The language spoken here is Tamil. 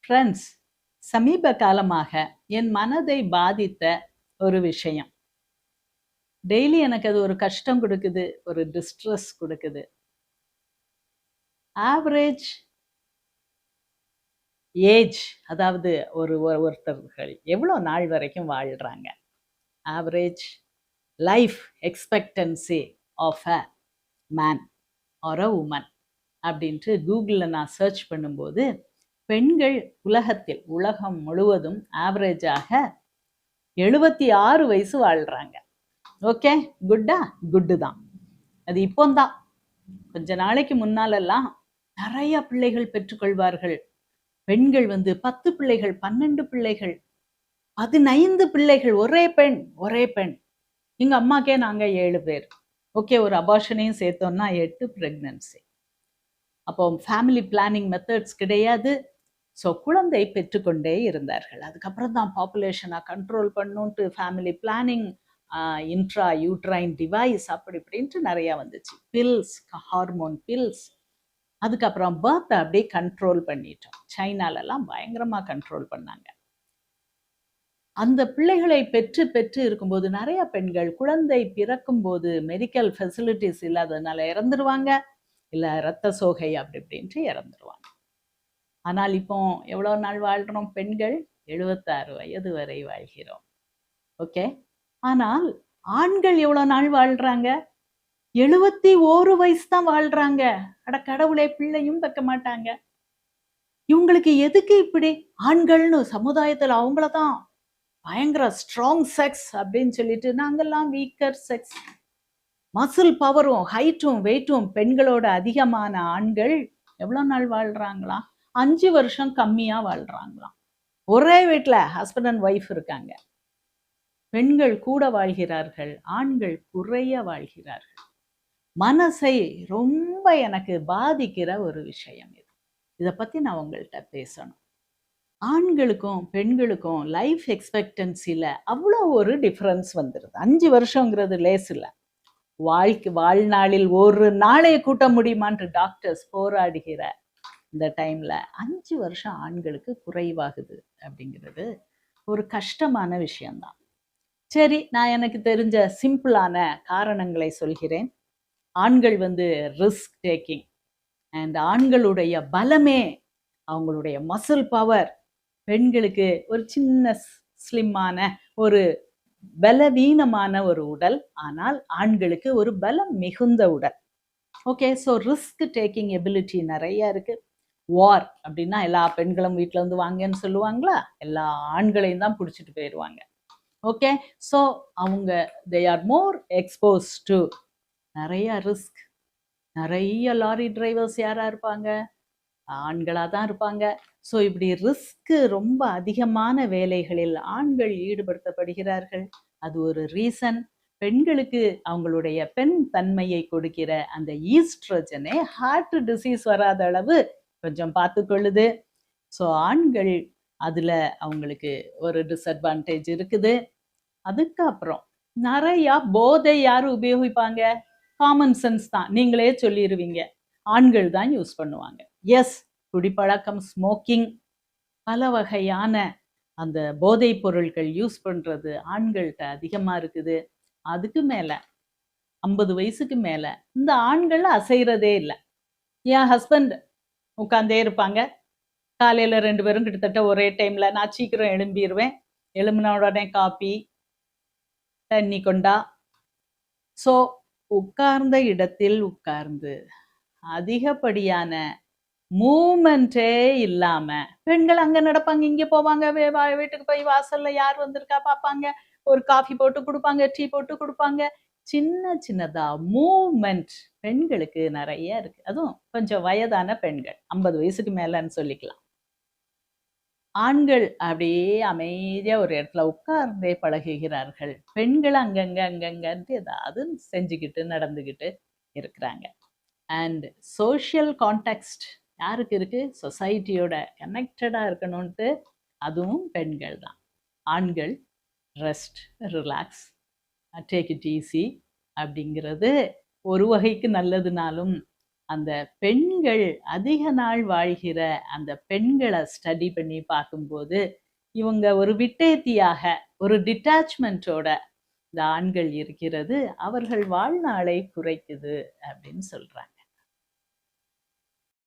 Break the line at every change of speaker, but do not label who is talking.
ஃப்ரெண்ட்ஸ், சமீப காலமாக என் மனதை பாதித்த ஒரு விஷயம். டெய்லி எனக்கு அது ஒரு கஷ்டம் கொடுக்குது, ஒரு டிஸ்ட்ரெஸ் கொடுக்குது. ஆவரேஜ் ஏஜ், அதாவது ஒருத்தர்கள் எவ்வளோ நாள் வரைக்கும் வாழ்கிறாங்க, average life expectancy of a man or a woman அப்படின்ட்டு கூகுளில் நான் சர்ச் பண்ணும்போது, பெண்கள் உலகம் முழுவதும் ஆவரேஜாக 76 வயசு வாழ்கிறாங்க. ஓகே, குட்டா? குட்டு தான். அது இப்போந்தான். கொஞ்ச நாளைக்கு முன்னாலெல்லாம் நிறைய பிள்ளைகள் பெற்றுக்கொள்வார்கள். பெண்கள் 10 பிள்ளைகள், 12 பிள்ளைகள், 15 பிள்ளைகள், ஒரே பெண். எங்க அம்மாக்கே நாங்க 7 பேர். ஓகே, ஒரு அபார்ஷனையும் சேர்த்தோம்னா 8 பிரெக்னன்சி. அப்போ ஃபேமிலி பிளானிங் மெத்தட்ஸ் கிடையாது. ஸோ குழந்தை பெற்றுக்கொண்டே இருந்தார்கள். அதுக்கப்புறம் தான் பாப்புலேஷனை கண்ட்ரோல் பண்ணுன்ட்டு family planning, intra uterine device, அப்படி இப்படின்ட்டு நிறையா வந்துச்சு. Pills, hormone pills. அதுக்கப்புறம் பர்த்தை அப்படியே கண்ட்ரோல் பண்ணிட்டோம். சைனாலெல்லாம் பயங்கரமாக கண்ட்ரோல் பண்ணாங்க. அந்த பிள்ளைகளை பெற்று இருக்கும்போது நிறைய பெண்கள் குழந்தை பிறக்கும் போது மெடிக்கல் ஃபெசிலிட்டிஸ் இல்லாததுனால இறந்துருவாங்க, இல்லை இரத்த சோகை அப்படி இப்படின்ட்டு இறந்துருவாங்க. ஆனால் இப்போ எவ்வளோ நாள் வாழ்கிறோம்? பெண்கள் 76 வயது வரை வாழ்கிறோம். ஓகே, ஆனால் ஆண்கள் எவ்வளோ நாள் வாழ்கிறாங்க? 71 வயசு தான் வாழ்கிறாங்க. அட கடவுளே, பிள்ளையும் வைக்க மாட்டாங்க. இவங்களுக்கு எதுக்கு இப்படி? ஆண்கள்னு சமுதாயத்தில் அவங்கள தான் பயங்கர ஸ்ட்ராங் செக்ஸ் அப்படின்னு சொல்லிட்டு, நாங்கெல்லாம் வீக்கர் செக்ஸ். மசில் பவரும் ஹைட்டும் வெயிட்டும் பெண்களோட அதிகமான ஆண்கள் எவ்வளோ நாள் வாழ்கிறாங்களாம்? 5 வருஷம் கம்மியாக வாழ்கிறாங்களாம். ஒரே வீட்டில் ஹஸ்பண்ட் அண்ட் ஒய்ஃப் இருக்காங்க. பெண்கள் கூட வாழ்கிறார்கள், ஆண்கள் குறைய வாழ்கிறார்கள். மனசை ரொம்ப எனக்கு பாதிக்கிற ஒரு விஷயம் இது. இதை பற்றி நான் உங்கள்கிட்ட பேசணும். ஆண்களுக்கும் பெண்களுக்கும் லைஃப் எக்ஸ்பெக்டன்சியில் அவ்வளோ ஒரு டிஃப்ரென்ஸ் வந்துடுது. 5 வருஷங்கிறது லேஸ் இல்லை. வாழ்நாளில் ஒரு நாளையை கூட்ட முடியுமான்ட்டு டாக்டர்ஸ் போராடுகிற இந்த டைமில் 5 வருஷம் ஆண்களுக்கு குறைவாகுது அப்படிங்கிறது ஒரு கஷ்டமான விஷயம்தான். சரி, நான் எனக்கு தெரிஞ்ச சிம்பிளான காரணங்களை சொல்கிறேன். ஆண்கள் ரிஸ்க் டேக்கிங் அண்ட் ஆண்களுடைய பலமே அவங்களுடைய மசில் பவர். பெண்களுக்கு ஒரு சின்ன ஸ்லிம்மான ஒரு பலவீனமான ஒரு உடல், ஆனால் ஆண்களுக்கு ஒரு பலம் மிகுந்த உடல். Okay, so risk taking ability நிறைய இருக்கு. வார் அப்படின்னா எல்லா பெண்களும் வீட்டில் வாங்கன்னு சொல்லுவாங்களா? எல்லா ஆண்களையும் தான் பிடிச்சிட்டு போயிடுவாங்க. ஓகே, ஸோ அவங்க they are more expose to நிறைய ரிஸ்க். நிறைய லாரி டிரைவர்ஸ் யாராக இருப்பாங்க? ஆண்களாக தான் இருப்பாங்க. ஸோ இப்படி ரிஸ்க்கு ரொம்ப அதிகமான வேலைகளில் ஆண்கள் ஈடுபடுத்தப்படுகிறார்கள். அது ஒரு ரீசன். பெண்களுக்கு அவங்களுடைய பெண் தன்மையை கொடுக்கிற அந்த ஈஸ்ட்ரோஜனே ஹார்ட் டிசீஸ் வராத அளவு கொஞ்சம் பார்த்துக்கொள்ளுது. ஸோ ஆண்கள் அதில் அவங்களுக்கு ஒரு டிஸ்அட்வான்டேஜ் இருக்குது. அதுக்கப்புறம் நிறையா போதை யார் உபயோகிப்பாங்க? காமன் சென்ஸ் தான், நீங்களே சொல்லிடுவீங்க, ஆண்கள் தான் யூஸ் பண்ணுவாங்க. எஸ், குடிப்பழக்கம், ஸ்மோக்கிங், பல வகையான அந்த போதைப் பொருட்கள் யூஸ் பண்ணுறது ஆண்கள்கிட்ட அதிகமாக இருக்குது. அதுக்கு மேலே 50 வயசுக்கு மேலே இந்த ஆண்கள் அசைகிறதே இல்லை. என் ஹஸ்பண்ட் உட்காந்தே இருப்பாங்க. காலையில் 2 பேரும் கிட்டத்தட்ட ஒரே டைமில், நான் சீக்கிரம் எழும்பிடுவேன். எழும்பின உடனே காப்பி, தண்ணி கொண்டா. ஸோ உட்கார்ந்த இடத்தில் உட்கார்ந்து அதிகப்படியான மூமெண்ட்டே இல்லாம பெண்கள் அங்க நடப்பாங்க, இங்க போவாங்க, வீட்டுக்கு போய் வாசல்ல யார் வந்திருக்கா பார்ப்பாங்க, ஒரு காஃபி போட்டு கொடுப்பாங்க, டீ போட்டு கொடுப்பாங்க. சின்னதா மூமெண்ட் பெண்களுக்கு நிறைய இருக்கு. அதுவும் கொஞ்சம் வயதான பெண்கள், 50 வயசுக்கு மேலன்னு சொல்லிக்கலாம். ஆண்கள் அப்படியே அமைதியா ஒரு இடத்துல உட்கார்ந்தே பழகுகிறார்கள். பெண்கள் அங்கங்கன்ட்டு ஏதாவது செஞ்சுக்கிட்டு நடந்துக்கிட்டு இருக்கிறாங்க. அண்ட் சோஷியல் கான்டெக்ஸ்ட் யாருக்கு இருக்கு? சொசைட்டியோட கனெக்டடாக இருக்கணும்ன்ட்டு அதுவும் பெண்கள் தான். ஆண்கள் rest, relax, take it easy அப்படிங்கிறது ஒரு வகைக்கு நல்லதுனாலும் அந்த பெண்கள் அதிக நாள் வாழ்கிற அந்த பெண்களை ஸ்டடி பண்ணி பார்க்கும்போது இவங்க ஒரு விட்டேத்தியாக ஒரு டிட்டாச்மெண்ட்டோட இந்த ஆண்கள் இருக்கிறது அவர்கள் வாழ்நாளை குறைக்குது அப்படின்னு சொல்றாங்க.